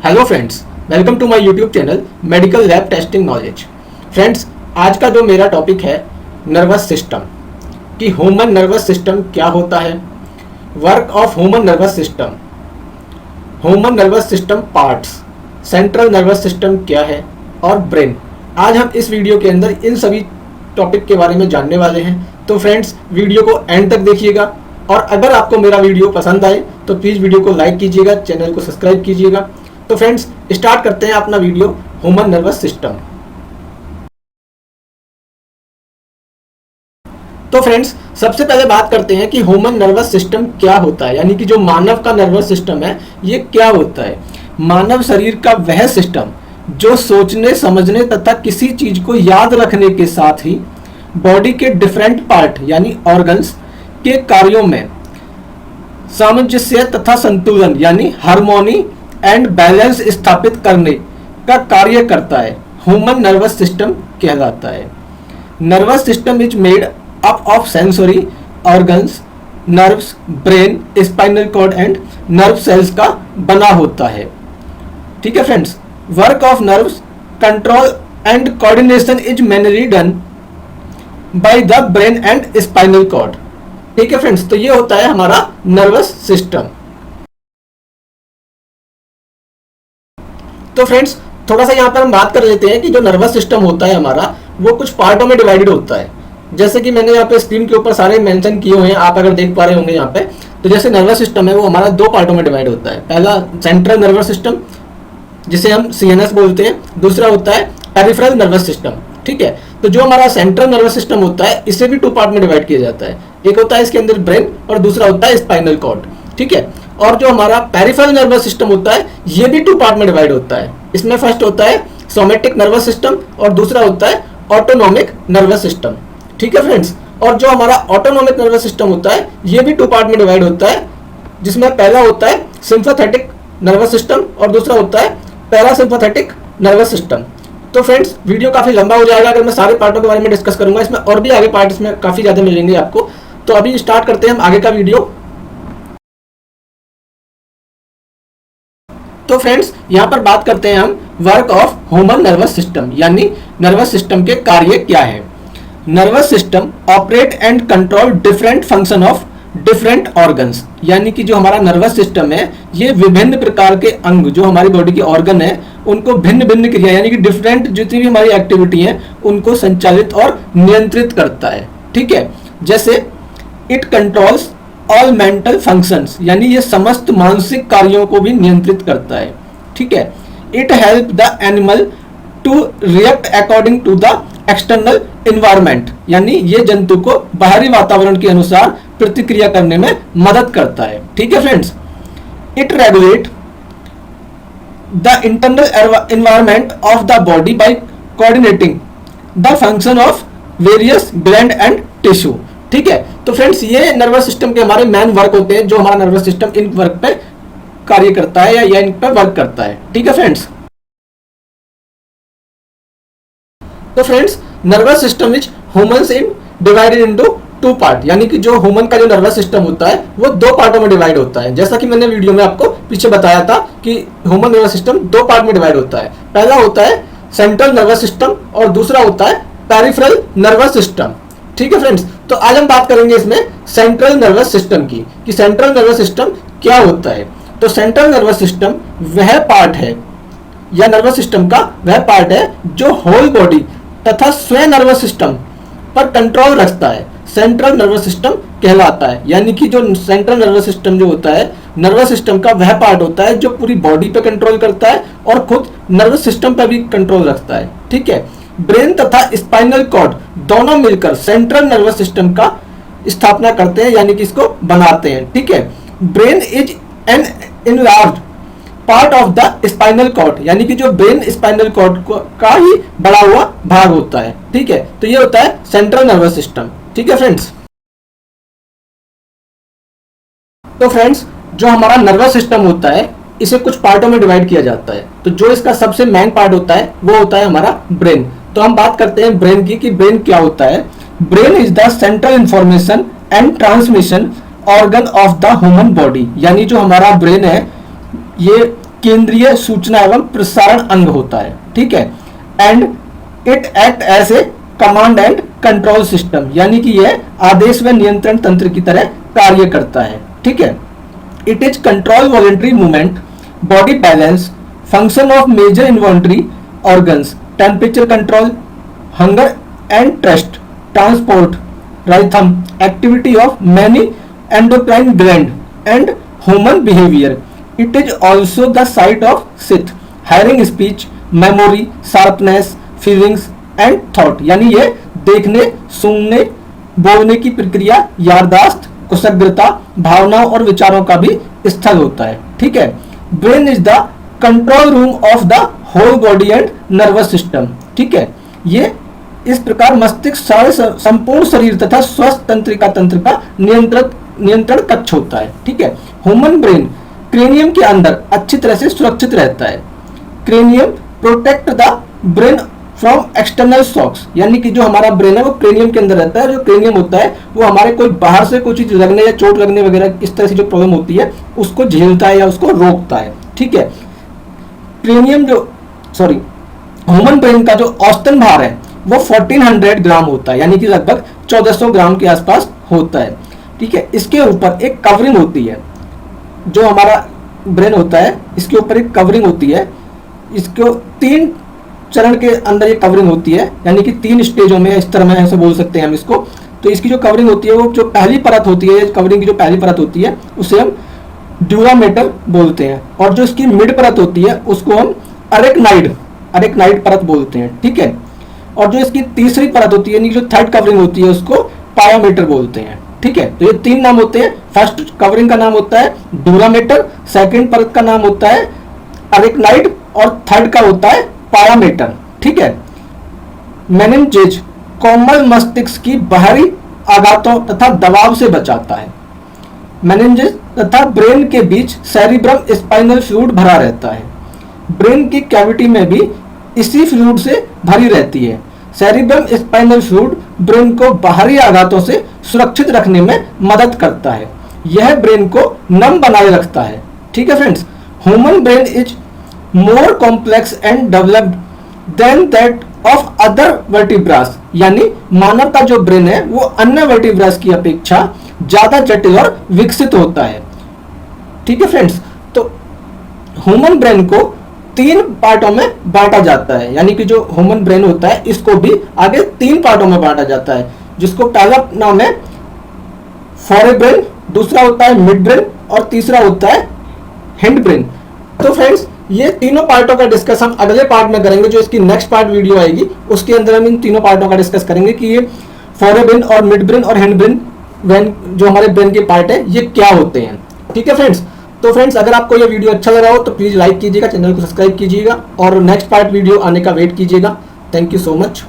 Hello friends, welcome to my YouTube channel medical lab testing knowledge. Friends, आज का जो मेरा टॉपिक है नर्वस सिस्टम कि ह्यूमन नर्वस सिस्टम क्या होता है, work of human nervous system, human nervous system parts, central nervous system क्या है और ब्रेन। आज हम इस वीडियो के अंदर इन सभी टॉपिक के बारे में जानने वाले हैं। तो फ्रेंड्स, वीडियो को एंड तक देखिएगा और अगर आपको मेरा वीडियो पसंद आए तो प्लीज़ वीडियो को लाइक कीजिएगा, चैनल को सब्सक्राइब कीजिएगा। तो फ्रेंड्स, स्टार्ट करते हैं अपना वीडियो ह्यूमन नर्वस सिस्टम। तो फ्रेंड्स, सबसे पहले बात करते हैं कि ह्यूमन नर्वस सिस्टम क्या होता है, यानी कि जो मानव का नर्वस सिस्टम है ये क्या होता है। मानव शरीर का वह सिस्टम जो सोचने, समझने तथा किसी चीज को याद रखने के साथ ही बॉडी के डिफरेंट पार्ट यानी ऑर्गन्स के कार्यों में सामंजस्य तथा संतुलन यानी हार्मोनी एंड बैलेंस स्थापित करने का कार्य करता है, ह्यूमन नर्वस सिस्टम कहलाता है। Nervous system is made up of sensory organs, nerves, brain, spinal cord and nerve cells का बना होता है। ठीक है friends, work of nerves control and coordination is mainly done by the brain and spinal cord. ठीक है friends, तो ये होता है हमारा नर्वस सिस्टम। तो फ्रेंड्स, थोड़ा सा यहाँ पर हम बात कर लेते हैं कि जो नर्वस सिस्टम होता है हमारा वो कुछ पार्टों में डिवाइडेड होता है। जैसे कि मैंने यहाँ पे स्क्रीन के ऊपर सारे मेंशन किए हुए हैं, आप अगर देख पा रहे होंगे यहाँ पे। तो जैसे नर्वस सिस्टम है वो हमारा दो पार्टों में डिवाइड होता है। पहला सेंट्रल नर्वस सिस्टम जिसे हम CNS बोलते हैं, दूसरा होता है पेरिफेरल नर्वस सिस्टम। ठीक है, तो जो हमारा सेंट्रल नर्वस सिस्टम होता है इसे भी टू पार्ट में डिवाइड किया जाता है। एक होता है इसके अंदर ब्रेन और दूसरा होता है स्पाइनल कॉर्ड। ठीक है, और जो हमारा पेरिफेरल नर्वस सिस्टम होता है ये भी टू पार्ट में डिवाइड होता है। इसमें फर्स्ट होता है सोमेटिक नर्वस सिस्टम और दूसरा होता है ऑटोनोमिक नर्वस सिस्टम। ठीक है फ्रेंड्स, और जो हमारा ऑटोनोमिक नर्वस सिस्टम होता है ये भी टू पार्ट में डिवाइड होता है, जिसमें पहला होता है सिंपैथेटिक नर्वस सिस्टम और दूसरा होता है पैरासिम्पैथेटिक नर्वस सिस्टम। तो फ्रेंड्स, वीडियो काफी लंबा हो जाएगा अगर मैं सारे पार्टों के बारे में डिस्कस करूंगा। इसमें और भी आगे पार्ट इसमें काफी ज्यादा मिलेंगे आपको। तो अभी स्टार्ट करते हैं हम आगे का वीडियो। तो फ्रेंड्स, यहाँ पर बात करते हैं हम work of human nervous system, यानी नर्वस सिस्टम के कार्य क्या है। Nervous system operate and control different function of different organs, यानी कि जो हमारा नर्वस सिस्टम है ये विभिन्न प्रकार के अंग जो हमारी बॉडी के ऑर्गन है उनको भिन्न भिन्न क्रिया यानी कि डिफरेंट जितनी भी हमारी एक्टिविटी है उनको संचालित और नियंत्रित करता है। ठीक है, जैसे it controls all mental functions, यानी ये समस्त मानसिक कार्यों को भी नियंत्रित करता है। ठीक है, it help the animal to react according to the external environment, यानी ये जंतु को बाहरी वातावरण के अनुसार प्रतिक्रिया करने में मदद करता है। ठीक है friends, it regulate the internal environment of the body by coordinating the function of various gland and tissue. ठीक है, तो फ्रेंड्स, ये नर्वस सिस्टम के हमारे मेन वर्क होते हैं जो हमारा नर्वस सिस्टम इन वर्क पे कार्य करता है या इन पे वर्क करता है। ठीक है फ्रेंड्स, तो friends, nervous system is humans in divided into two part, यानी कि जो ह्यूमन का जो नर्वस सिस्टम होता है वो दो पार्टों में डिवाइड होता है। जैसा कि मैंने वीडियो में आपको पीछे बताया था कि ह्यूमन नर्वस सिस्टम दो पार्ट में डिवाइड होता है। पहला होता है सेंट्रल नर्वस सिस्टम और दूसरा होता है पेरिफेरल नर्वस सिस्टम। ठीक है फ्रेंड्स, तो आज हम बात करेंगे इसमें सेंट्रल नर्वस सिस्टम की कि सेंट्रल नर्वस सिस्टम क्या होता है। तो सेंट्रल नर्वस सिस्टम वह पार्ट है या नर्वस सिस्टम का वह पार्ट है जो होल बॉडी तथा स्वयं नर्वस सिस्टम पर कंट्रोल रखता है, सेंट्रल नर्वस सिस्टम कहलाता है। यानी कि जो सेंट्रल नर्वस सिस्टम जो होता है नर्वस सिस्टम का वह पार्ट होता है जो पूरी बॉडी पे कंट्रोल करता है और खुद नर्वस सिस्टम पर भी कंट्रोल रखता है। ठीक है, ब्रेन तथा स्पाइनल कॉर्ड दोनों मिलकर सेंट्रल नर्वस सिस्टम का स्थापना करते हैं, यानी कि इसको बनाते हैं। ठीक है, brain is an enlarge part of the spinal cord, यानी कि जो ब्रेन स्पाइनल कॉर्ड का ही बड़ा हुआ भाग होता है। ठीक है, तो ये होता है सेंट्रल नर्वस सिस्टम। ठीक है फ्रेंड्स, तो फ्रेंड्स, जो हमारा नर्वस सिस्टम होता है इसे कुछ पार्टों में डिवाइड किया जाता है। तो जो इसका सबसे मेन पार्ट होता है वो होता है हमारा ब्रेन। तो हम बात करते हैं ब्रेन की कि ब्रेन क्या होता है। Brain is the central information and transmission organ of the human body, यानी जो हमारा ब्रेन है ये केंद्रीय सूचना एवं प्रसारण अंग होता है, ठीक है। And it act as a command and control system, यानी कि यह आदेश व नियंत्रण तंत्र की तरह कार्य करता है, ठीक है। It is control voluntary movement, body balance, function of major involuntary organs, temperature control, hunger and thirst, transport, rhythm, activity of many endocrine gland and human behavior. It is also the site of sith, hearing, speech, memory, sharpness, feelings and thought. यानी ये देखने, सुनने, बोलने की प्रक्रिया, याददाश्त, कुशलता, भावनाओं और विचारों का भी स्थल होता है, ठीक है। Brain is the control room of the whole body and nervous system, ठीक है। ये इस प्रकार मस्तिष्क सारे संपूर्ण शरीर तथा स्वस्थ तंत्रिका तंत्र का नियंत्रण कक्ष होता है, ठीक है। ह्यूमन ब्रेन क्रेनियम के अंदर अच्छी तरह से सुरक्षित रहता है। Cranium protect the brain from external shocks, यानी कि जो हमारा ब्रेन है वो क्रेनियम के अंदर रहता है। जो क्रेनियम होता है वो हमारे कोई बाहर से कोई चीज लगने या चोट लगने वगैरह इस तरह से जो प्रॉब्लम होती है उसको झेलता है या उसको रोकता है, ठीक है। क्रेनियम ह्यूमन ब्रेन का जो औसतन भार है वो 1400 ग्राम होता है, यानी कि लगभग 1400 ग्राम के आसपास होता है, ठीक है। इसके ऊपर एक कवरिंग होती है, जो हमारा ब्रेन होता है इसके ऊपर एक कवरिंग होती है। इसको 3 चरण के अंदर ये कवरिंग होती है, यानी कि 3 स्टेजों में इस तरह में ऐसे बोल सकते हैं हम इसको। तो इसकी जो कवरिंग होती है वो जो पहली परत होती है, कवरिंग की जो पहली परत होती है उसे हम ड्यूरामेटल बोलते हैं, और जो इसकी मिड परत होती है उसको हम अरेक्नाइड परत बोलते हैं, ठीक है। और जो इसकी तीसरी परत होती है यानी जो थर्ड कवरिंग होती है उसको पायोमीटर बोलते हैं, ठीक है। तो ये 3 नाम होते हैं। फर्स्ट कवरिंग का नाम होता है ड्यूरामेटर, सेकंड परत का नाम होता है अरेक्नाइड और थर्ड का होता है पायोमीटर, ठीक है। मेनिंजेज कोमल मस्तिष्क की बाहरी आघातों तथा दबाव से बचाता है। मेनिंजेज तथा ब्रेन के बीच सेरिब्रम स्पाइनल फ्लूइड भरा रहता है। ब्रेन की कैविटी में भी इसी फ्लूइड से भरी रहती है। सेरिब्रम स्पाइनल फ्लूइड ब्रेन को बाहरी आघातों से सुरक्षित रखने में मदद करता है। यह ब्रेन को नम बनाए रखता है, ठीक है friends. Human brain is more complex and developed than that of other vertebrates, यानी मानव का जो ब्रेन है वो अन्य वर्टिब्रास की अपेक्षा ज्यादा जटिल और विकसित होता है, ठीक है फ्रेंड्स। तो ह्यूमन ब्रेन को 3 पार्टों में बांटा जाता है, यानी कि जो ह्यूमन ब्रेन होता है इसको भी आगे 3 पार्टों में बांटा जाता है, जिसको पहला नाम है फोरेब्रेन, दूसरा होता है मिड ब्रेन और तीसरा होता है हिंड ब्रेन। तो फ्रेंड्स ये तीनों पार्टों का डिस्कस हम अगले पार्ट में करेंगे, जो इसकी नेक्स्ट पार्ट वीडियो आएगी उसके अंदर हम इन तीनों पार्टों का डिस्कस करेंगे कि ये फोरेब्रेन और मिड ब्रेन और हिंड ब्रेन जो हमारे ब्रेन के पार्ट है ये क्या होते हैं, ठीक है फ्रेंड्स। तो फ्रेंड्स अगर आपको ये वीडियो अच्छा लगा हो तो प्लीज़ लाइक कीजिएगा, चैनल को सब्सक्राइब कीजिएगा और नेक्स्ट पार्ट वीडियो आने का वेट कीजिएगा। Thank you so much.